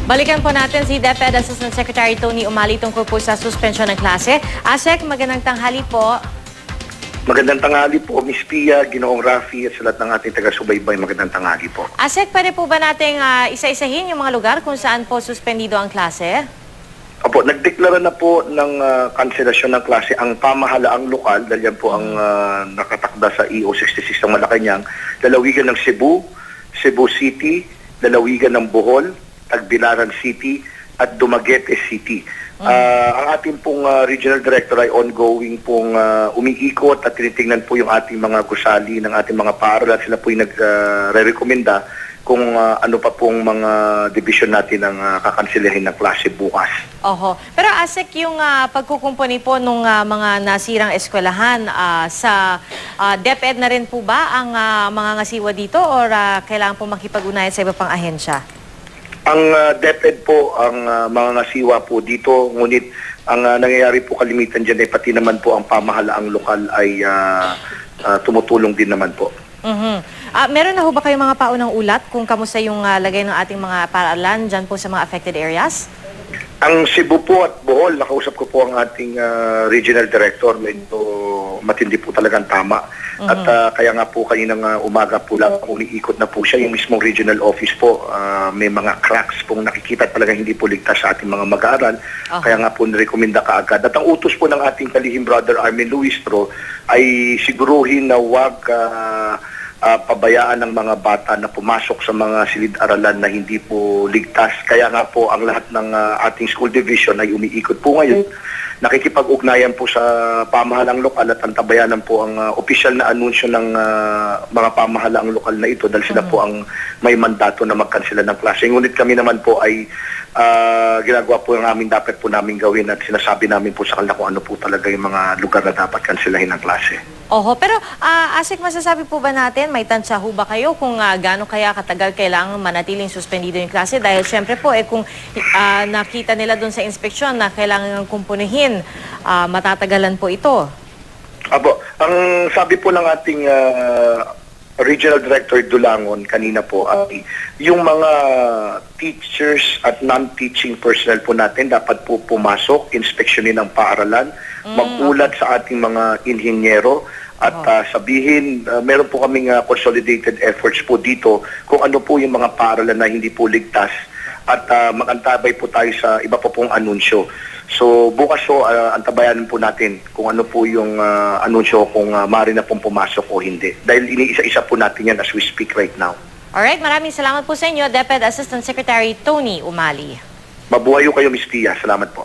Balikan po natin si DepEd Assistant Secretary Tony Umali tungkol po sa suspensyon ng klase. Asek, magandang tanghali po. Magandang tanghali po, Miss Pia, Ginoong Rafi at sa lahat ng ating taga-subaybay. Magandang tanghali po. Asek, pwede po ba nating isa-isahin yung mga lugar kung saan po suspendido ang klase? Opo, nagdeklara na po ng kanselasyon ng klase ang pamahalaang lokal dahil yan po ang nakatakda sa EO 66 ng Malacanang, lalawigan ng Cebu, Cebu City, lalawigan ng Bohol, Tagbilaran City at Dumaguete City. Ang ating pong regional director ay ongoing pong umiikot at tinitingnan po yung ating mga gusali ng ating mga paaralan. Sila po yung nagre-recommenda kung ano pa pong mga division natin ang kakansilahin ng klase bukas. Oho. Pero Asek, yung pagkukumpuni po ng mga nasirang eskwelahan, sa DepEd na rin po ba ang mga ngasiwa dito or kailangan po makipag-unayan sa iba pang ahensya? Ang DepEd po ang mga ngasiwa po dito, ngunit ang nangyayari po kalimitan dyan ay pati naman po ang pamahalaang lokal ay tumutulong din naman po. Meron na ho ba kayong mga paunang ulat kung kamusta yung lagay ng ating mga paaralan dyan po sa mga affected areas? Ang Cebu po at Bohol, nakausap ko po ang ating regional director, medyo matindi po talagang tama. At kaya nga po kaninang umaga po lang umiikot na po siya, yung mismong regional office po, may mga cracks pong nakikita talagang hindi po ligtas sa ating mga mag-aaral. Kaya nga po nirekomenda kaagad. At ang utos po ng ating kalihim brother Armin Luistro ay siguruhin na huwag pabayaan ng mga bata na pumasok sa mga silid-aralan na hindi po ligtas. Kaya nga po ang lahat ng ating school division ay umiikot po ngayon. Nakikipag-ugnayan po sa pamahalang lokal at antabayanan po ang opisyal na anunsyo ng mga pamahalang lokal na ito dahil sila po ang may mandato na magkansela ng klase. Ngunit kami naman po ay ginagawa po yung aming dapat po namin gawin at sinasabi namin po sa kanila kung ano po talaga yung mga lugar na dapat kanselahin ng klase. Oho, pero Asek, masasabi po ba natin, may tansya ho ba kayo kung gaano kaya katagal kailangan manatiling suspendido yung klase? Dahil syempre po, kung nakita nila doon sa inspeksyon na kailangan ng kumpunihin, matatagalan po ito. Abo, ang sabi po ng ating Regional Director Dulangon kanina po ay yung mga teachers at non-teaching personnel po natin dapat po pumasok, inspeksyonin ang paaralan, magulat sa ating mga inhinyero at sabihin, meron po kaming consolidated efforts po dito kung ano po yung mga paaralan na hindi po ligtas at mag-antabay po tayo sa iba pa pong anunsyo. So bukas po, antabayanan po natin kung ano po yung anunsyo kung maaari na pong pumasok o hindi. Dahil iniisa-isa po natin yan as we speak right now. Alright, maraming salamat po sa inyo, DepEd Assistant Secretary Tony Umali. Mabuhayo kayo, Miss Pia. Salamat po.